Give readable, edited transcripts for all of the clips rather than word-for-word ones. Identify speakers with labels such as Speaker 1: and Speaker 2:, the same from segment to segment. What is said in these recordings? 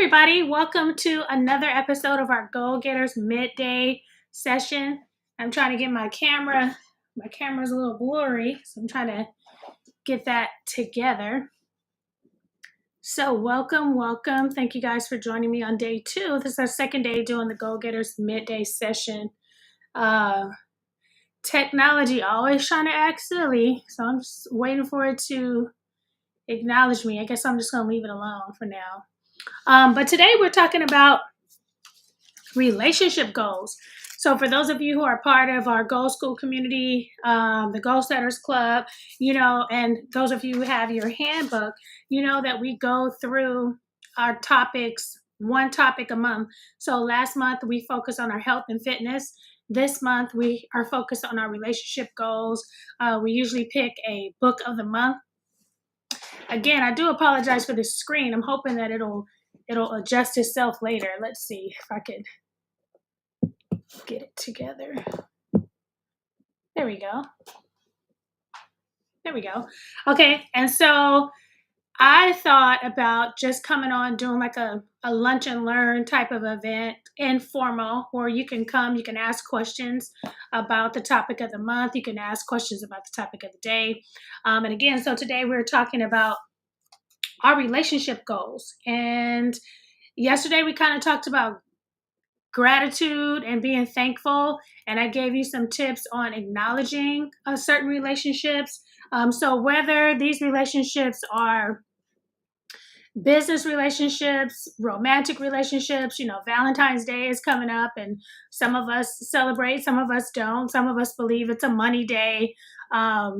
Speaker 1: everybody, welcome to another episode of our Goal Getters Midday Session. I'm trying to get my camera's a little blurry, so I'm trying to get that together. So welcome. Thank you guys for joining me on day 2. This is our second day doing the Goal Getters Midday Session. Technology always trying to act silly, so I'm just waiting for it to acknowledge me. I guess I'm just going to leave it alone for now. But today we're talking about relationship goals. So for those of you who are part of our Goal School community, the Goal Setters Club, and those of you who have your handbook, that we go through our topics, one topic a month. So last month we focused on our health and fitness. This month we are focused on our relationship goals. We usually pick a book of the month. Again, I do apologize for the screen. I'm hoping that it'll adjust itself later. Let's see if I could get it together. There we go. Okay, and so I thought about just coming on doing like a lunch and learn type of event, informal, where you can come, you can ask questions about the topic of the month, you can ask questions about the topic of the day. And again, so today we're talking about our relationship goals. And yesterday we kind of talked about gratitude and being thankful, and I gave you some tips on acknowledging certain relationships. So whether these relationships are business relationships, romantic relationships, Valentine's Day is coming up, and some of us celebrate, some of us don't. Some of us believe it's a money day. I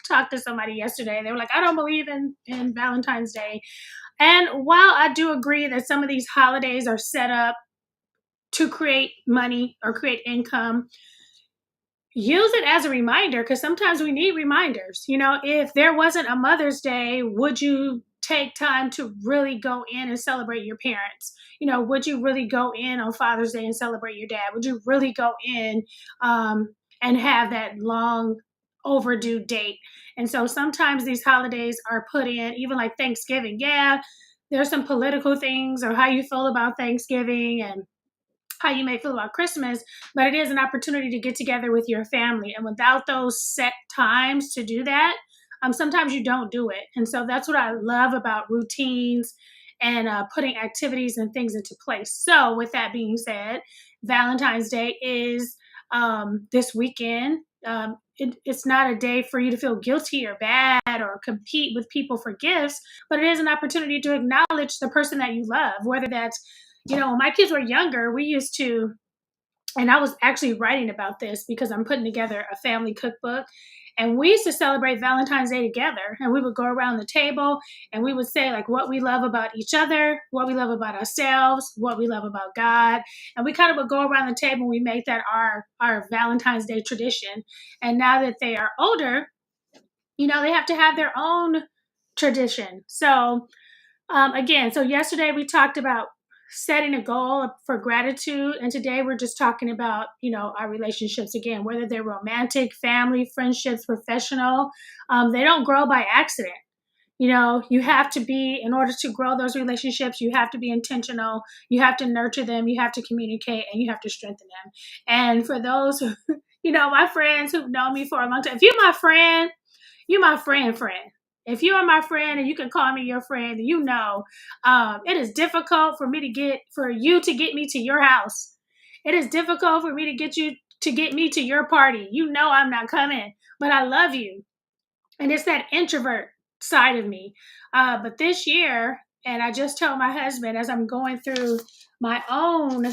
Speaker 1: talked to somebody yesterday. They were like, I don't believe in Valentine's Day. And while I do agree that some of these holidays are set up to create money or create income, use it as a reminder, because sometimes we need reminders. If there wasn't a Mother's Day, would you take time to really go in and celebrate your parents? Would you really go in on Father's Day and celebrate your dad? Would you really go in and have that long overdue date? And so sometimes these holidays are put in, even like Thanksgiving. Yeah, there's some political things, or how you feel about Thanksgiving and how you may feel about Christmas, but it is an opportunity to get together with your family. And without those set times to do that, sometimes you don't do it. And so that's what I love about routines and putting activities and things into place. So with that being said, Valentine's Day is this weekend. It's not a day for you to feel guilty or bad or compete with people for gifts, but it is an opportunity to acknowledge the person that you love, whether that's, when my kids were younger, we used to, and I was actually writing about this because I'm putting together a family cookbook, and we used to celebrate Valentine's Day together, and we would go around the table and we would say like what we love about each other, what we love about ourselves, what we love about God. And we kind of would go around the table and we make that our Valentine's Day tradition. And now that they are older, they have to have their own tradition. So again, so yesterday we talked about setting a goal for gratitude. And today we're just talking about, our relationships again, whether they're romantic, family, friendships, professional. They don't grow by accident. You have to be, in order to grow those relationships, you have to be intentional. You have to nurture them. You have to communicate, and you have to strengthen them. And for those who, my friends who've known me for a long time, if you're my friend, you're my friend. If you are my friend and you can call me your friend, it is difficult for you to get me to your house. It is difficult for me to get you to get me to your party. I'm not coming, but I love you. And it's that introvert side of me. But this year, and I just told my husband as I'm going through my own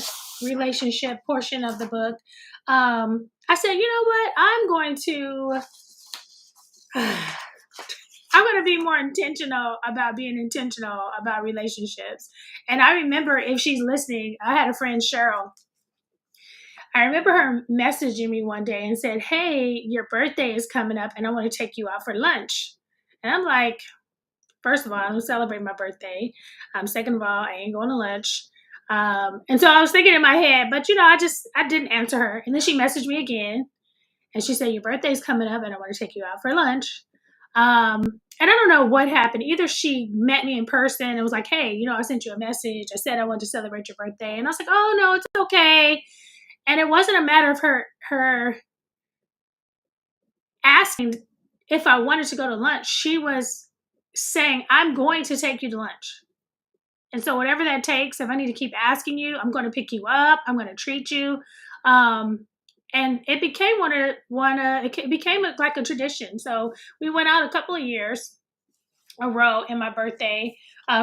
Speaker 1: relationship portion of the book, I said, you know what? I'm going to be more intentional about being intentional about relationships. And I remember, if she's listening, I had a friend, Cheryl. I remember her messaging me one day and said, hey, your birthday is coming up and I want to take you out for lunch. And I'm like, first of all, I don't celebrate my birthday. Second of all, I ain't going to lunch. And so I was thinking in my head, but I didn't answer her. And then she messaged me again and she said, your birthday's coming up and I want to take you out for lunch. and I don't know what happened. Either she met me in person and was like, hey, I sent you a message. I said I wanted to celebrate your birthday. And I was like, oh, no, it's okay. And it wasn't a matter of her asking if I wanted to go to lunch. She was saying, I'm going to take you to lunch. And so whatever that takes, if I need to keep asking you, I'm going to pick you up. I'm going to treat you. And it became it became like a tradition. So we went out a couple of years a row in my birthday,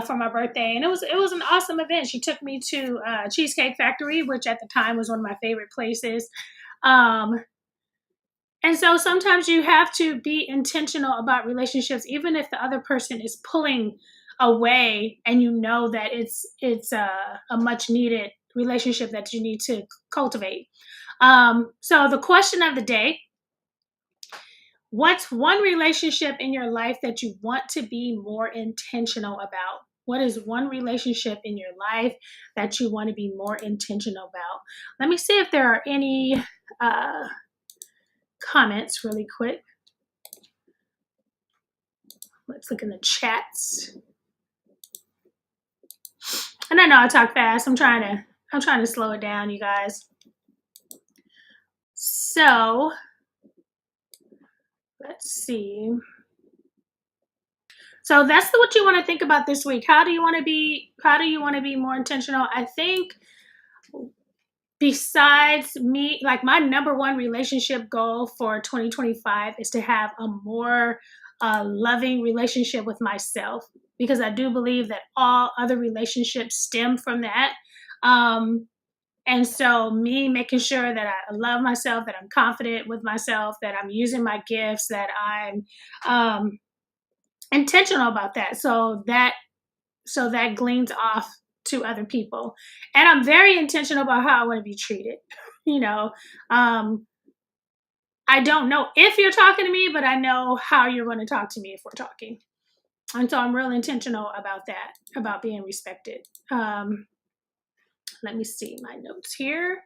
Speaker 1: for my birthday, and it was an awesome event. She took me to Cheesecake Factory, which at the time was one of my favorite places. Um, and so sometimes you have to be intentional about relationships, even if the other person is pulling away, and that it's a much needed relationship that you need to cultivate. So the question of the day: what's one relationship in your life that you want to be more intentional about? What is one relationship in your life that you want to be more intentional about? Let me see if there are any comments really quick. Let's look in the chats. And I know I talk fast. I'm trying to slow it down, you guys. So let's see. So that's what you want to think about this week. How do you want to be more intentional? I think besides me, like my number one relationship goal for 2025 is to have a more loving relationship with myself, because I do believe that all other relationships stem from that. And so me making sure that I love myself, that I'm confident with myself, that I'm using my gifts, that I'm intentional about that. So that gleans off to other people. And I'm very intentional about how I want to be treated. I don't know if you're talking to me, but I know how you're going to talk to me if we're talking. And so I'm real intentional about that, about being respected. Let me see my notes here.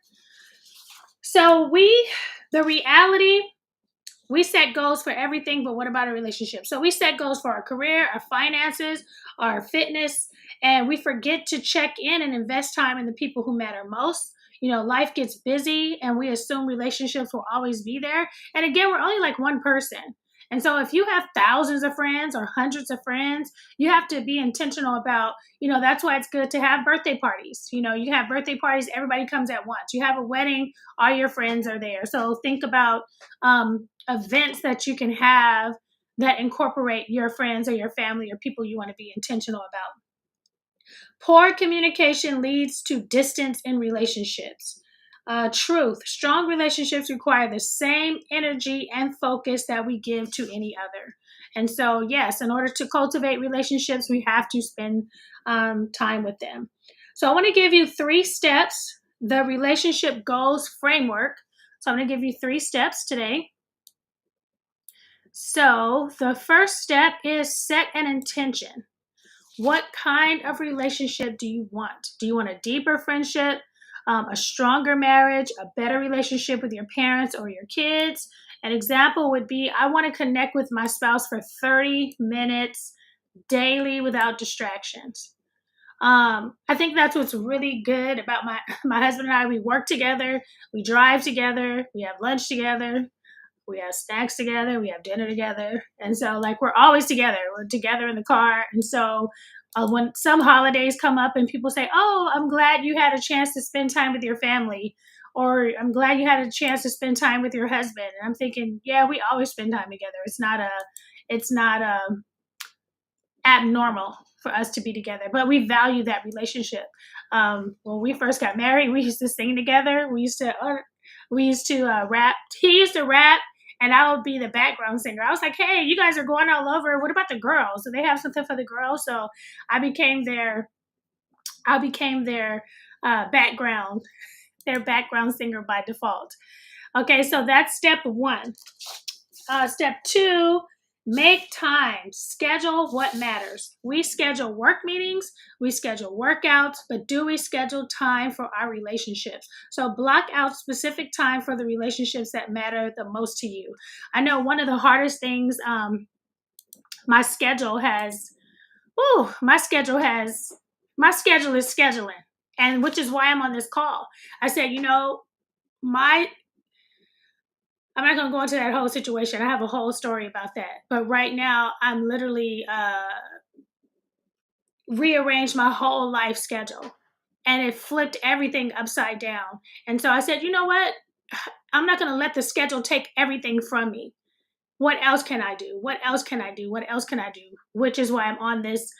Speaker 1: So the reality, we set goals for everything, but what about a relationship? So we set goals for our career, our finances, our fitness, and we forget to check in and invest time in the people who matter most. Life gets busy and we assume relationships will always be there. And again, we're only like one person. And so if you have thousands of friends or hundreds of friends, you have to be intentional about, that's why it's good to have birthday parties. You have birthday parties, everybody comes at once. You have a wedding, all your friends are there. So think about events that you can have that incorporate your friends or your family or people you want to be intentional about. Poor communication leads to distance in relationships. Truth. Strong relationships require the same energy and focus that we give to any other. And so, yes, in order to cultivate relationships, we have to spend time with them. So I want to give you 3 steps, the relationship goals framework. So I'm going to give you 3 steps today. So the first step is set an intention. What kind of relationship do you want? Do you want a deeper friendship, a stronger marriage, a better relationship with your parents or your kids? An example would be, I want to connect with my spouse for 30 minutes daily without distractions. I think that's what's really good about my husband and I. We work together, we drive together, we have lunch together, we have snacks together, we have dinner together. And so we're always together. We're together in the car. And so when some holidays come up and people say, oh, I'm glad you had a chance to spend time with your family, or I'm glad you had a chance to spend time with your husband. And I'm thinking, yeah, we always spend time together. It's not abnormal for us to be together, but we value that relationship. When we first got married, we used to sing together. We used to rap. He used to rap, and I would be the background singer. I was like, hey, you guys are going all over. What about the girls? Do they have something for the girls? So I became their background singer by default. Okay, so that's step 1. Step 2, make time. Schedule what matters. We schedule work meetings, we schedule workouts, but do we schedule time for our relationships? So block out specific time for the relationships that matter the most to you. I know one of the hardest things my schedule has, my schedule has, my schedule is scheduling. And which is why I'm on this call. I said, my, I'm not going to go into that whole situation. I have a whole story about that. But right now, I'm literally rearranged my whole life schedule, and it flipped everything upside down. And so I said, you know what? I'm not going to let the schedule take everything from me. What else can I do? What else can I do? What else can I do? Which is why I'm on this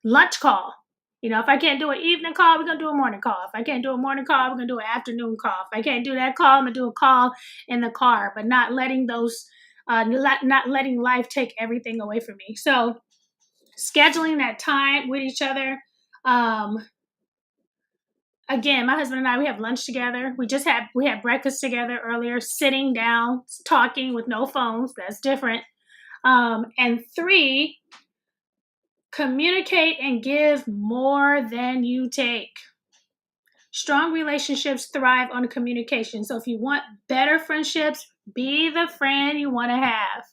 Speaker 1: lunch call. If I can't do an evening call, we're going to do a morning call. If I can't do a morning call, we're going to do an afternoon call. If I can't do that call, I'm going to do a call in the car, but not letting not letting life take everything away from me. So scheduling that time with each other. Again, my husband and I, we have lunch together. We had breakfast together earlier, sitting down, talking with no phones. That's different. And 3, communicate and give more than you take. Strong relationships thrive on communication. So if you want better friendships, be the friend you want to have.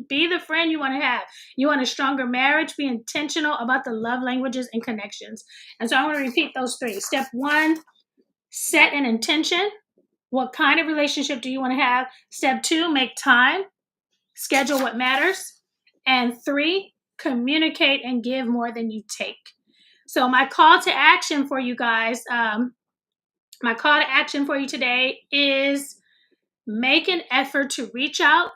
Speaker 1: Be the friend you want to have. You want a stronger marriage? Be intentional about the love languages and connections. And so I'm going to repeat those 3. Step 1, set an intention. What kind of relationship do you want to have? Step 2, make time. Schedule what matters. And 3, communicate and give more than you take. So my call to action for you guys, my call to action for you today is make an effort to reach out,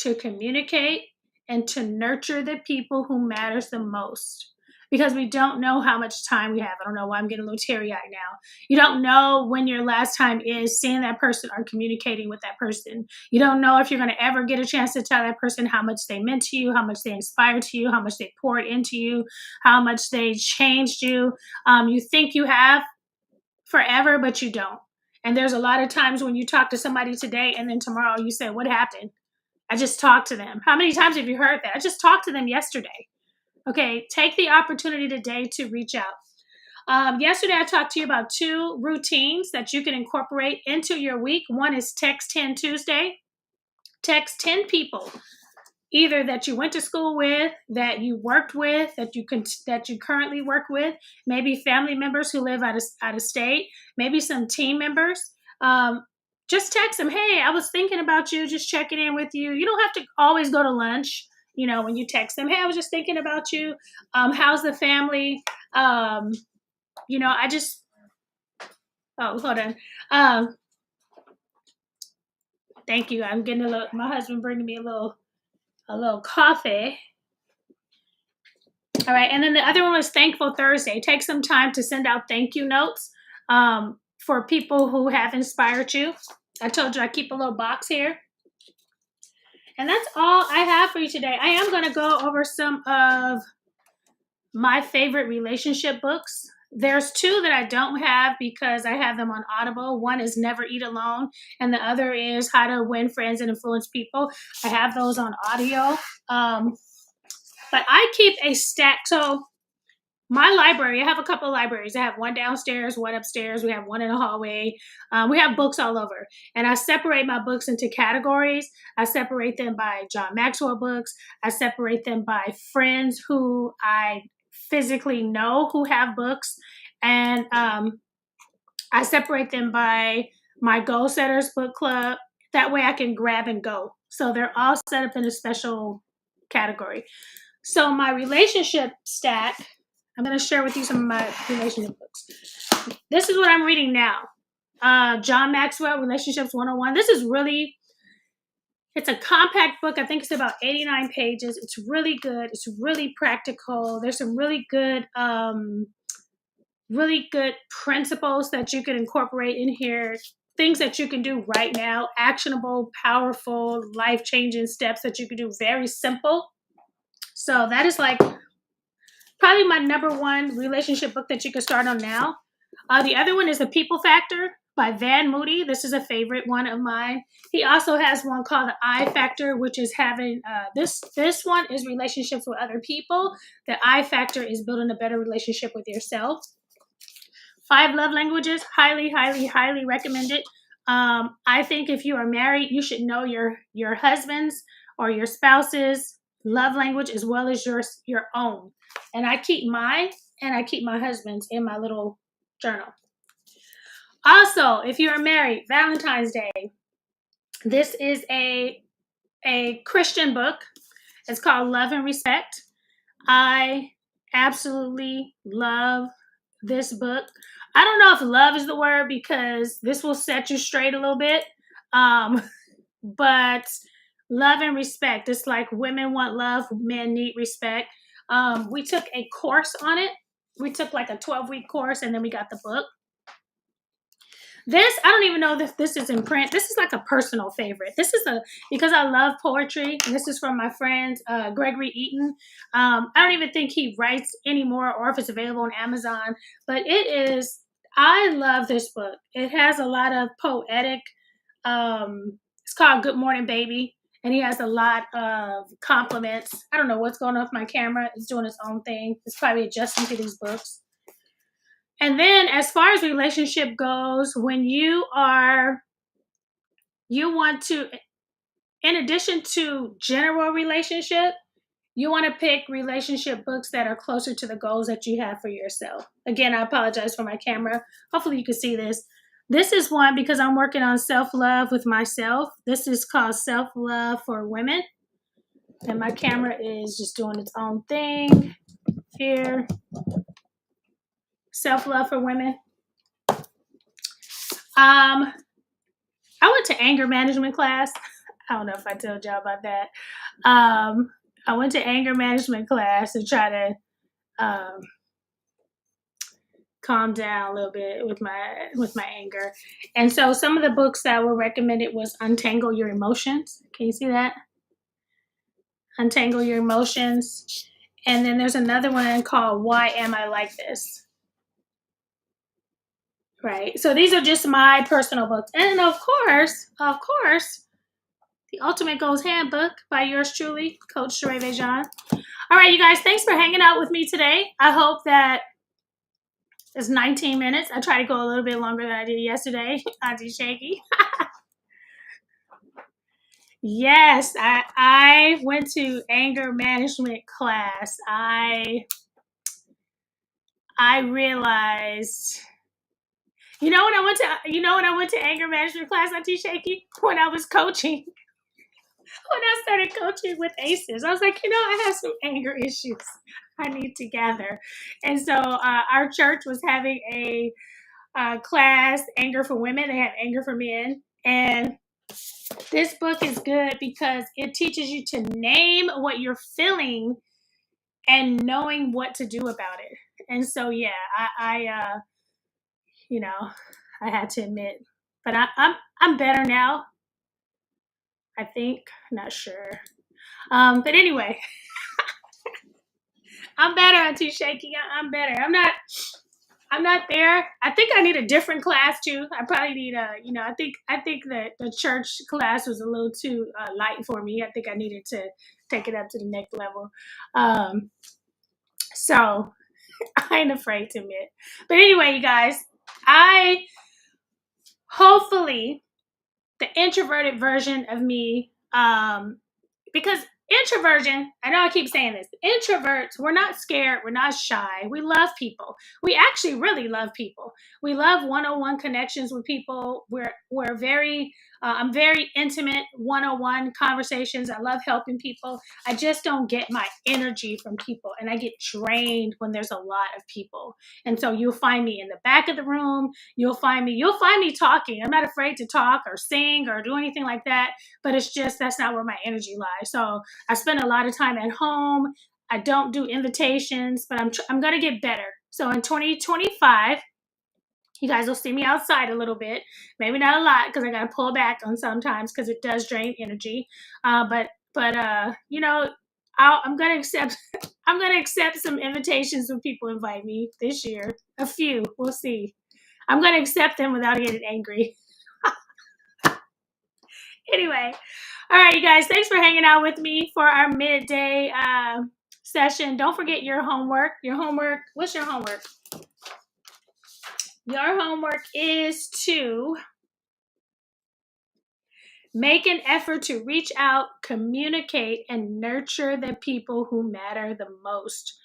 Speaker 1: to communicate, and to nurture the people who matters the most. Because we don't know how much time we have. I don't know why I'm getting a little teary-eyed now. You don't know when your last time is seeing that person or communicating with that person. You don't know if you're going to ever get a chance to tell that person how much they meant to you, how much they inspired to you, how much they poured into you, how much they changed you. You think you have forever, but you don't. And there's a lot of times when you talk to somebody today and then tomorrow you say, what happened? I just talked to them. How many times have you heard that? I just talked to them yesterday. Okay, take the opportunity today to reach out. Yesterday, I talked to you about 2 routines that you can incorporate into your week. One is Text 10 Tuesday. Text 10 people, either that you went to school with, that you worked with, that you currently work with, maybe family members who live out of state, maybe some team members. Just text them, hey, I was thinking about you, just checking in with you. You don't have to always go to lunch, when you text them, hey, I was just thinking about you. How's the family? Hold on. Thank you. I'm getting my husband bringing me a little coffee. All right. And then the other one was Thankful Thursday. Take some time to send out thank you notes for people who have inspired you. I told you I keep a little box here. And that's all I have for you today. I am going to go over some of my favorite relationship books. There's 2 that I don't have because I have them on Audible. One is Never Eat Alone, and the other is How to Win Friends and Influence People. I have those on audio. But I keep a stack. So my library, I have a couple of libraries. I have one downstairs, one upstairs. We have one in the hallway. We have books all over. And I separate my books into categories. I separate them by John Maxwell books. I separate them by friends who I physically know who have books. And I separate them by my Goal Setters book club. That way I can grab and go. So they're all set up in a special category. So my relationship stack, I'm going to share with you some of my relationship books. This is what I'm reading now. John Maxwell, Relationships 101. This is it's a compact book. I think it's about 89 pages. It's really good. It's really practical. There's some really good principles that you can incorporate in here. Things that you can do right now. Actionable, powerful, life-changing steps that you can do. Very simple. So that is probably my number 1 relationship book that you can start on now. The other one is The People Factor by Van Moody. This is a favorite one of mine. He also has one called The I Factor, which is having, this one is relationships with other people. The I Factor is building a better relationship with yourself. 5 Love Languages, highly, highly, highly recommend it. I think if you are married, you should know your husband's or your spouse's love language as well as your own. And I keep mine and I keep my husband's in my little journal. Also, if you are married, Valentine's Day. This is a Christian book. It's called Love and Respect. I absolutely love this book. I don't know if love is the word because this will set you straight a little bit. Um, but love and respect. It's like women want love, men need respect. We took a course on it. We took like a 12-week course and then we got the book. This, I don't even know if this is in print. This is like a personal favorite. This is because I love poetry. And this is from my friend, Gregory Eaton. I don't even think he writes anymore or if it's available on Amazon, but I love this book. It has a lot of poetic, it's called Good Morning Baby. And he has a lot of compliments. I don't know what's going on with my camera. It's doing its own thing. It's probably adjusting to these books. And then as far as relationship goes, when you want to, in addition to general relationship, you want to pick relationship books that are closer to the goals that you have for yourself. Again, I apologize for my camera. Hopefully you can see this. This is one because I'm working on self-love with myself. This is called Self-Love for Women. And my camera is just doing its own thing here. Self-Love for Women. I went to anger management class. I don't know if I told y'all about that. I went to anger management class to try to calm down a little bit with my anger. And so some of the books that were recommended was Untangle Your Emotions. Can you see that? Untangle Your Emotions. And then there's another one called Why Am I Like This? Right. So these are just my personal books. And of course, the Ultimate Goals Handbook by yours truly, Coach Sheréa. All right, you guys, thanks for hanging out with me today. I hope that it's 19 minutes. I try to go a little bit longer than I did yesterday, Auntie Shaky. Yes, I went to anger management class. I realized, when I went to anger management class, Auntie Shaky, when I was coaching. When I started coaching with ACEs, I was like, I have some anger issues I need to gather. And so our church was having a class, Anger for Women. They have Anger for Men. And this book is good because it teaches you to name what you're feeling and knowing what to do about it. And so, yeah, I had to admit, but I'm better now. I think, not sure. But anyway, I'm better, Auntie Shaky. I'm better. I'm not there. I think I need a different class too. I probably need I think that the church class was a little too light for me. I think I needed to take it up to the next level. So I ain't afraid to admit. But anyway, you guys, hopefully the introverted version of me, because introversion, I know I keep saying this, introverts, we're not scared, we're not shy, we love people. We actually really love people. We love one-on-one connections with people. We're very, I'm very intimate one-on-one conversations. I love helping people. I just don't get my energy from people, and I get drained when there's a lot of people. And so you'll find me in the back of the room. You'll find me talking. I'm not afraid to talk or sing or do anything like that, but it's just, that's not where my energy lies. So I spend a lot of time at home. I don't do invitations, but I'm going to get better. So in 2025, you guys will see me outside a little bit, maybe not a lot because I got to pull back on sometimes because it does drain energy. But I'm going to accept, I'm going to accept some invitations when people invite me this year. A few, we'll see. I'm going to accept them without getting angry. Anyway, all right, you guys, thanks for hanging out with me for our midday session. Don't forget your homework. What's your homework? Your homework is to Make an effort to reach out, communicate, and nurture the people who matter the most.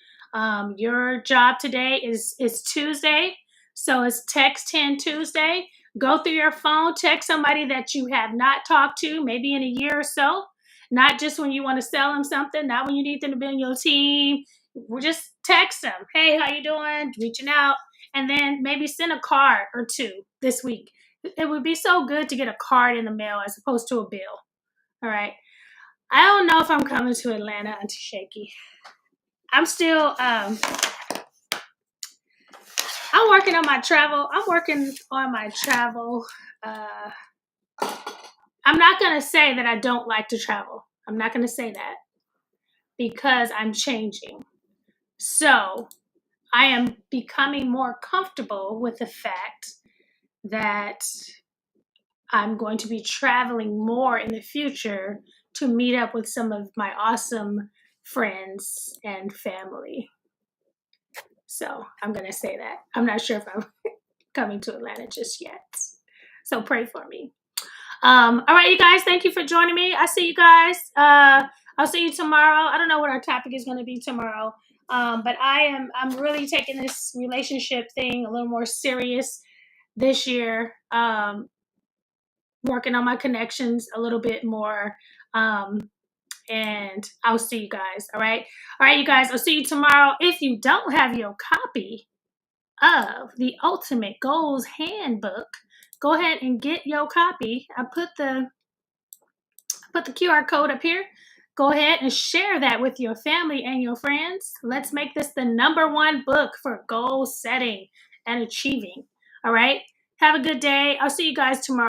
Speaker 1: Your job today is Tuesday, so it's Text 10 Tuesday. Go through your phone, text somebody that you have not talked to, maybe in a year or so. Not just when you want to sell them something, not when you need them to be on your team. Just text them. Hey, how you doing? Reaching out, and then maybe send a card or two this week. It would be so good to get a card in the mail as opposed to a bill. All right. I don't know if I'm coming to Atlanta, Auntie Shaky. I'm still I'm working on my travel. Uh, I'm not gonna say that I don't like to travel. I'm not gonna say that because I'm changing. So I am becoming more comfortable with the fact that I'm going to be traveling more in the future to meet up with some of my awesome friends and family. So I'm going to say that. I'm not sure if I'm coming to Atlanta just yet. So pray for me. All right, you guys, thank you for joining me. I see you guys. I'll see you tomorrow. I don't know what our topic is going to be tomorrow. But I'm really taking this relationship thing a little more serious this year. Working on my connections a little bit more. And I'll see you guys. All right. All right, you guys. I'll see you tomorrow. If you don't have your copy of the Ultimate Goals Handbook, go ahead and get your copy. I put the QR code up here. Go ahead and share that with your family and your friends. Let's make this the #1 book for goal setting and achieving. All right. Have a good day. I'll see you guys tomorrow.